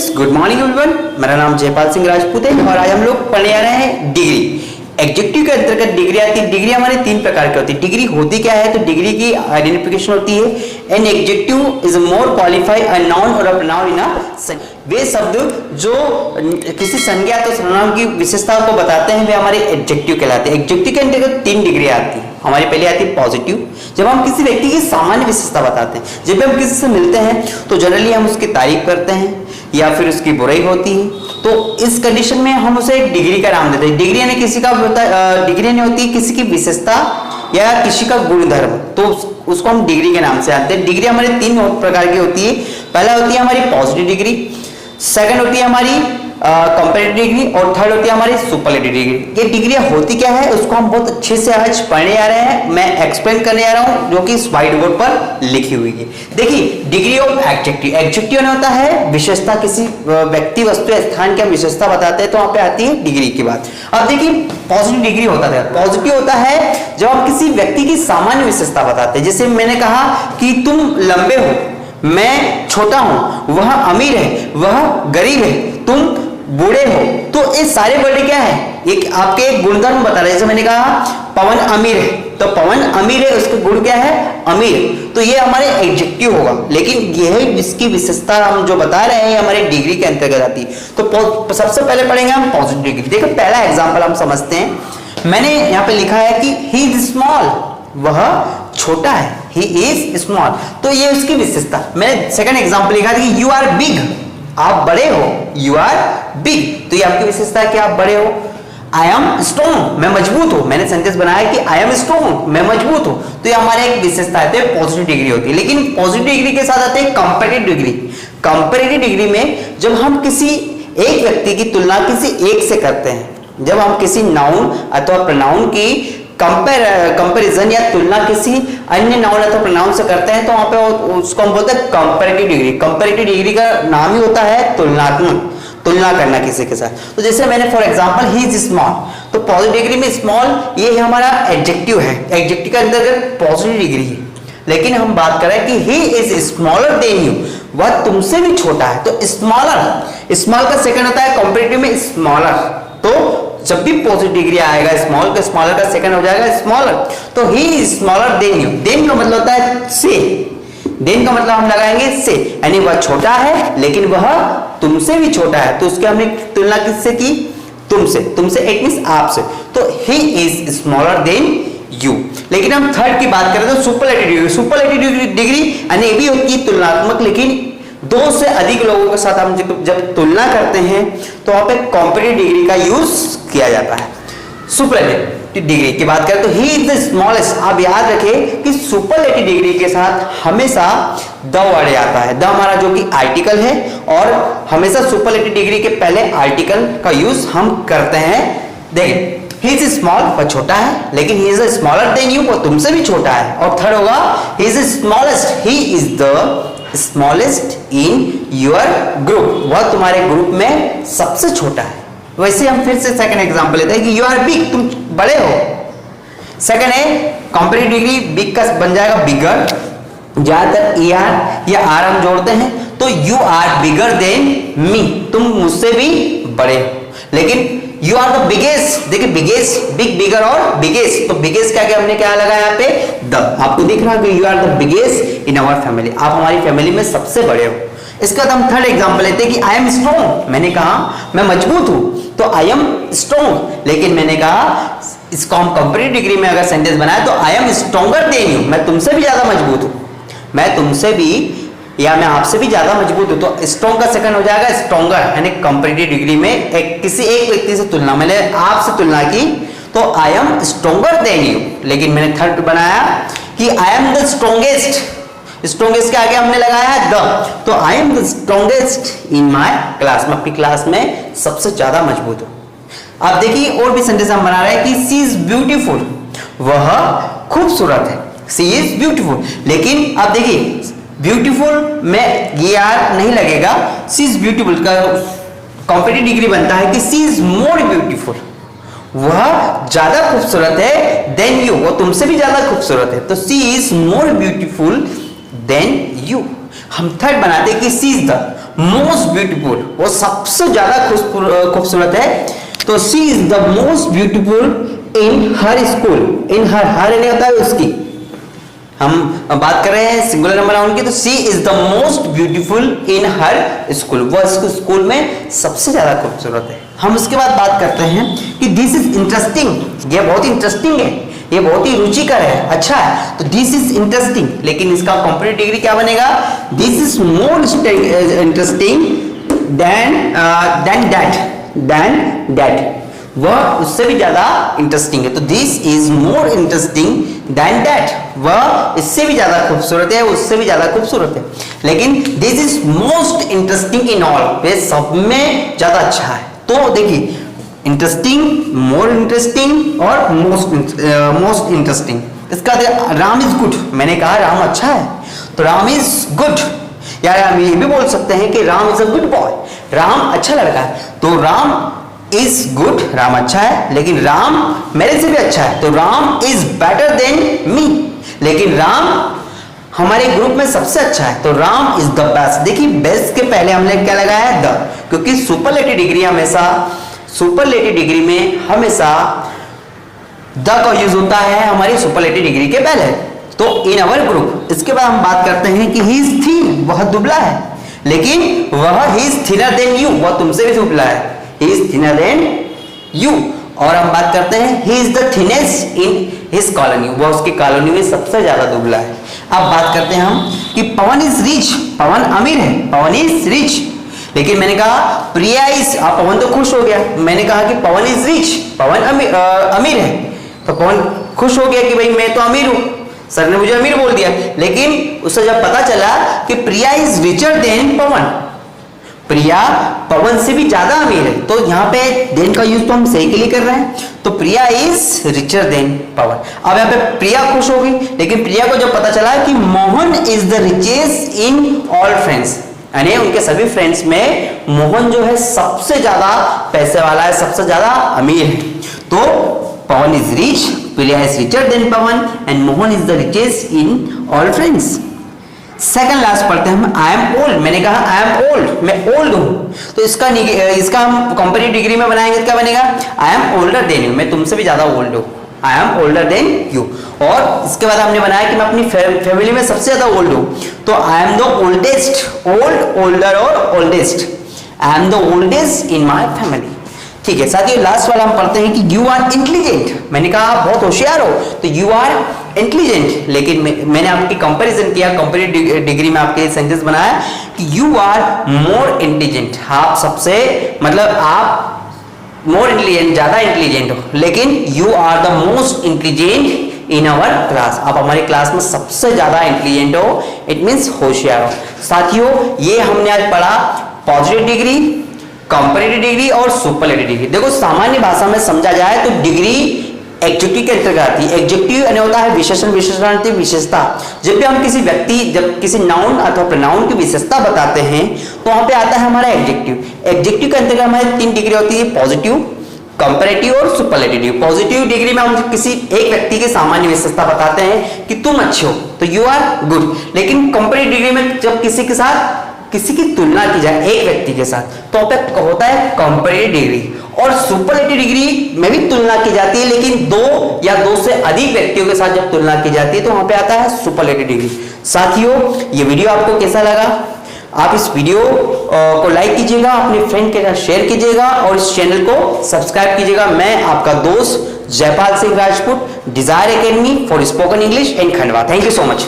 Friends, good morning everyone. मेरा नाम जयपाल सिंह राजपूत है और आज हम लोग पढ़ने आ रहे हैं डिग्री। एडजेक्टिव के अंतर्गत डिग्री आती है। डिग्री हमारे तीन प्रकार की होती है। डिग्री होती क्या है? तो डिग्री की आइडेंटिफिकेशन होती है an adjective is more qualify a noun और अ प्रोनाउन इन अ वे शब्द जो किसी संज्ञा तो सर्वनाम की विशेषताओं को बताते हैं वे हमारे एडजेक्टिव कहलाते हैं। एडजेक्टिव के अंतर्गत तीन डिग्री आती है। हमारी पहले आती है पॉजिटिव, जब हम किसी व्यक्ति की सामान्य विशेषता बताते हैं। जब भी हम किसी से मिलते हैं तो जनरली हम उसकी तारीफ करते हैं या फिर उसकी बुराई होती है, तो इस कंडीशन में हम उसे एक डिग्री का नाम देते हैं। डिग्री यानी किसी का डिग्री यानी होती है किसी की विशेषता या किसी का गुणधर्म, तो उसको हम डिग्री के नाम से जानते हैं। डिग्री हमारे तीन प्रकार की होती है। पहला होती है हमारी पॉजिटिव डिग्री, सेकंड होती है हमारी कंपैरेटिव डिग्री और थर्ड होती है हमारी सुपरलेटिव डिग्री। ये डिग्रियां होती क्या है उसको हम बहुत अच्छे से आज पढ़ने आ रहे हैं। मैं एक्सप्लेन करने आ रहा हूं जो कि इस व्हाइट बोर्ड पर लिखी हुई है। देखिए, डिग्री ऑफ एडजेक्टिव। एडजेक्टिव होता है विशेषता, किसी व्यक्ति वस्तु या स्थान की हम विशेषता बताते हैं तो वहां पे आती है डिग्री की बात। अब देखिए, पॉजिटिव डिग्री होता है। पॉजिटिव होता है जब हम किसी व्यक्ति की सामान्य विशेषता बताते हैं। जैसे मैंने कहा कि तुम लंबे हो, मैं छोटा हूं, वह अमीर है, वह गरीब है, तुम बूढ़े हो, तो ये सारे वर्ड क्या है? एक आपके एक गुणधर्म बता रहे हैं। जैसे मैंने कहा पवन अमीर है, तो पवन अमीर है, उसका गुण क्या है? अमीर। तो ये हमारे एडजेक्टिव होगा, लेकिन यह इसकी विशेषता हम जो बता रहे हैं हमारे डिग्री के अंतर्गत आती है। तो सबसे पहले पढ़ेंगे हम पॉजिटिव डिग्री। देखो, पहला एग्जांपल हम समझते हैं। मैंने यहाँ पे लिखा है कि ही इज स्मॉल, वह छोटा है। ही इज स्मॉल, तो ये उसकी विशेषता। मैंने सेकंड एग्जांपल लिखा था कि यू आर बिग, आप बड़े हो। यू आर बिग, तो ये आपकी विशेषता है कि आप बड़े हो। आई एम स्ट्रॉन्ग, मैं मजबूत हूं। मैंने सेंटेंस बनाया कि आई एम स्ट्रॉन्ग, मैं मजबूत हूं, तो ये हमारे एक विशेषता है, पॉजिटिव डिग्री होती है। लेकिन पॉजिटिव डिग्री के साथ आते हैं कंपैरेटिव डिग्री। कंपैरेटिव डिग्री में जब हम किसी एक व्यक्ति की तुलना किसी एक से करते हैं, जब हम किसी नाउन अथवा प्रोनाउन की कंपैरिजन या तुलना किसी अन्य नाउन अथवा प्रोनाउन से करते हैं, तो वहां पे उसको हम बोलते हैं कंपैरेटिव डिग्री। कंपैरेटिव डिग्री का नाम ही होता है तुलनात्मक, तुलना करना किसी के साथ। तो जैसे मैंने for example he is small, तो पॉजिटिव डिग्री में स्मॉल ये हमारा एडजेक्टिव है। एडजेक्टिव के अंतर्गत पॉजिटिव डिग्री है। लेकिन हम बात कर रहे हैं कि ही इज स्मॉलर देन यू, वह तुमसे भी छोटा है। तो स्मॉलर, स्मॉल का सेकंड होता है कंपैरेटिव में स्मॉलर। तो जब भी पॉजिटिव डिग्री आएगा स्मॉल का, स्मॉलर का सेकंड हो जाएगा स्मॉलर। तो he is smaller than you. Than का मतलब होता है से। देन का मतलब हम लगाएंगे से, यानी वह छोटा है लेकिन वह तुमसे भी छोटा है। तो उसकी हमने तुलना किससे की? तुमसे। तुमसे इट मींस आपसे। तो he is smaller than you. लेकिन हम थर्ड की बात करें तो सुपरलेटिव डिग्री। सुपरलेटिव डिग्री यानी ये भी होती है तुलनात्मक, लेकिन दो से अधिक लोगों के साथ हम जब तुलना करते हैं तो वहां पे कंपैरेटिव डिग्री का यूज किया जाता है। सुपरलेटिव डिग्री की बात करें तो ही इज द स्मॉलेस्ट। आप याद रखें कि सुपरलेटिव डिग्री के साथ हमेशा द वर्ड आता है। द हमारा जो कि आर्टिकल है, और हमेशा सुपरलेटिव डिग्री के पहले आर्टिकल का यूज हम करते हैं। देखिए, ही इज स्मॉल, वह छोटा है, लेकिन ही इज स्मॉलर देन यू, वो तुमसे भी छोटा है। और थर्ड होगा he is smallest, he is the smallest in your group, वह तुम्हारे ग्रुप में सबसे छोटा है। वैसे हम फिर से सेकंड एग्जांपल लेते हैं कि यू आर बिग, तुम बड़े हो। सेकंड है कंपैरेटिव डिग्री, बिग का बन जाएगा बिगर। ज्यादातर ई आर या आर हम जोड़ते हैं, तो you are bigger than me, तुम मुझसे भी बड़े हो। लेकिन यू आर द बिगेस्ट, देखिए बिगेस्ट, बिग, बिगर और बिगेस्ट, तो बिगेस्ट क्या हमने क्या लगाया यहाँ पे? द। आपको दिख रहा है कि you are the biggest in our family, आप हमारी फैमिली में सबसे बड़े हो। इसके बाद हम थर्ड एग्जांपल लेते हैं कि आई एम स्ट्रॉन्ग। मैंने कहा मैं मजबूत हूं, तो आई एम स्ट्रॉन्ग। लेकिन मैंने कहा इसको हम कंपैरेटिव डिग्री में अगर सेंटेंस बनाए तो I M stronger than you, मैं तुमसे भी ज्यादा मजबूत हूं, मैं तुमसे भी या मैं आपसे भी ज्यादा मजबूत हूं। तो स्ट्रॉन्ग का सेकंड हो जाएगा स्ट्रॉन्गर, यानी कंपैरेटिव डिग्री में किसी एक व्यक्ति से तुलना, मैंने आपसे तुलना की तो I M stronger than you. लेकिन मैंने थर्ड बनाया कि आई एम द स्ट्रॉन्गेस्ट। स्ट्रॉन्गेस्ट के आगे हमने लगाया है द, तो I am the strongest in my class, मैं अपनी क्लास में सबसे ज्यादा मजबूत हूं। अब देखिए और भी सेंटेंस हम बना रहे हैं कि सी इज ब्यूटीफुल, वह खूबसूरत है। सी इज ब्यूटीफुल, लेकिन अब देखिए ब्यूटीफुल में ये आर नहीं लगेगा। सी इज ब्यूटीफुल का कंपैरेटिव डिग्री बनता है कि सी इज मोर ब्यूटीफुल, वह ज्यादा खूबसूरत है देन यू, वो तुमसे भी ज्यादा खूबसूरत है। तो she is more beautiful than you. हम थर्ड बनाते हैं कि she is the most beautiful, वो सबसे ज्यादा खूबसूरत है, तो she is the most beautiful in her school. In her नहीं होता है उसकी, हम बात कर रहे हैं सिंगुलर नंबर नाउन की, तो she is the most beautiful in her school, वह स्कूल में सबसे ज्यादा खूबसूरत है। हम उसके बाद बात करते हैं कि दिस इज इंटरेस्टिंग, ये बहुत ही इंटरेस्टिंग है, ये बहुत ही रुचिकर है, अच्छा है, तो दिस इज इंटरेस्टिंग, लेकिन इसका कंप्लीट डिग्री क्या बनेगा, this is more interesting than that, वह उससे भी ज्यादा इंटरेस्टिंग है, तो this is more interesting than that, वह इससे भी ज्यादा खूबसूरत है, उससे भी ज्यादा खूबसूरत है, लेकिन this is most interesting in all, वे सब में ज्यादा अच्छा है। तो देखिए इंटरेस्टिंग, मोर इंटरेस्टिंग और मोस्ट इंटरेस्टिंग। इसका राम इज गुड, मैंने कहा राम अच्छा है, तो राम इज गुड, या हम ये भी बोल सकते हैं कि Ram is a good boy, Ram अच्छा लड़का है, तो राम इज गुड, राम अच्छा है, लेकिन राम मेरे से भी अच्छा है, तो Ram is better than me, लेकिन राम हमारे ग्रुप में सबसे अच्छा है, तो राम इज द बेस्ट। देखिए बेस्ट के पहले हमने क्या लगाया है, द, क्योंकि सुपरलेटिव डिग्री हमेशा, सुपरलेटिव डिग्री में हमेशा द का यूज होता है हमारी सुपरलेटिव डिग्री के पहले, तो इन अवर ग्रुप। इसके बाद हम बात करते हैं कि ही इज थिन, वह दुबला है, लेकिन वह he is thinner than you, वह तुमसे भी दुबला है, he is thinner than you। और हम बात करते हैं he is the thinnest in his colony, वह उसकी कॉलोनी में सबसे ज्यादा दुबला है। अब बात करते हैं हम कि पवन इज रिच, पवन अमीर है, पवन इज रिच, लेकिन मैंने कहा प्रिया इज, पवन तो खुश हो गया, मैंने कहा कि पवन इज रिच, पवन अमीर है, तो पवन खुश हो गया कि भाई मैं तो अमीर हूं, सर ने मुझे अमीर बोल दिया, लेकिन उसे जब पता चला कि प्रिया इज रिचर देन पवन, प्रिया पवन से भी ज्यादा अमीर है, तो यहाँ पे देन का यूज तो हम सही के लिए कर रहे हैं, तो प्रिया इज रिचर देन पवन। अब यहाँ पे प्रिया खुश हो गई, लेकिन प्रिया को जब पता चला कि Mohan is the richest in all friends, यानी उनके सभी फ्रेंड्स में मोहन जो है सबसे ज्यादा पैसे वाला है, सबसे ज्यादा अमीर है, तो Pawan is rich, Priya is richer than Pawan and Mohan is the richest in all friends. Second last पढ़ते हैं हम, आई एम ओल्ड, मैंने कहा आई एम ओल्ड, मैं ओल्ड हूं, तो इसका हम कंपैरेटिव डिग्री में बनाएंगे तो क्या बनेगा, I am older than you, मैं तुमसे भी ज्यादा ओल्ड हूं, I am older than you. और इसके बाद हमने बनाया कि मैं अपनी फैमिली में सबसे ज्यादा ओल्ड हूं, तो I am the oldest, old, older और oldest, I am the oldest in my family. ठीक है साथियों, लास्ट वाला हम पढ़ते हैं कि यू आर इंटेलिजेंट, मैंने कहा आप बहुत होशियार हो, तो यू आर इंटेलिजेंट, लेकिन मैंने आपकी कंपैरिजन किया, कंपैरेटिव डिग्री में आपके सेंटेंस बनाया कि यू आर मोर इंटेलिजेंट, आप सबसे मतलब आप मोर इंटेलिजेंट, ज्यादा इंटेलिजेंट हो, लेकिन you are the most intelligent in our class, आप हमारी क्लास में सबसे ज्यादा इंटेलिजेंट हो, इट मींस होशियार हो। साथियों ये हमने आज पढ़ा पॉजिटिव डिग्री, कंपैरेटिव डिग्री और सुपरलेटिव डिग्री। देखो सामान्य भाषा में समझा जाए तो डिग्री एडजेक्टिव के अंतर्गत आती है। एडजेक्टिव यानी होता है विशेषण, विशेषणार्थी, विशेषता। जब भी हम किसी व्यक्ति, जब किसी नाउन अथवा प्रोनाउन की विशेषता बताते हैं तो वहां पे आता है हमारा एडजेक्टिव। एडजेक्टिव के अंतर्गत हमारे 3 डिग्री होती है, पॉजिटिव, कंपैरेटिव और सुपरलेटिव। पॉजिटिव डिग्री में हम किसी एक व्यक्ति की सामान्य विशेषता बताते हैं कि तुम अच्छे हो तो यू आर गुड, लेकिन कंपैरेटिव डिग्री में जब किसी के साथ किसी की तुलना की जाए एक व्यक्ति के साथ तो होता है कंपैरेटिव डिग्री। और सुपरलेटिव डिग्री में भी तुलना की जाती है, लेकिन 2 या 2 से अधिक व्यक्तियों के साथ जब तुलना की जाती है तो वहां पे आता है सुपरलेटिव डिग्री। साथियों ये वीडियो आपको कैसा लगा, आप इस वीडियो को लाइक कीजिएगा, अपने फ्रेंड के साथ शेयर कीजिएगा और इस चैनल को सब्सक्राइब कीजिएगा। मैं आपका दोस्त Jaipal Singh Rajput, desire academy for spoken English in Khandwa. Thank you so much.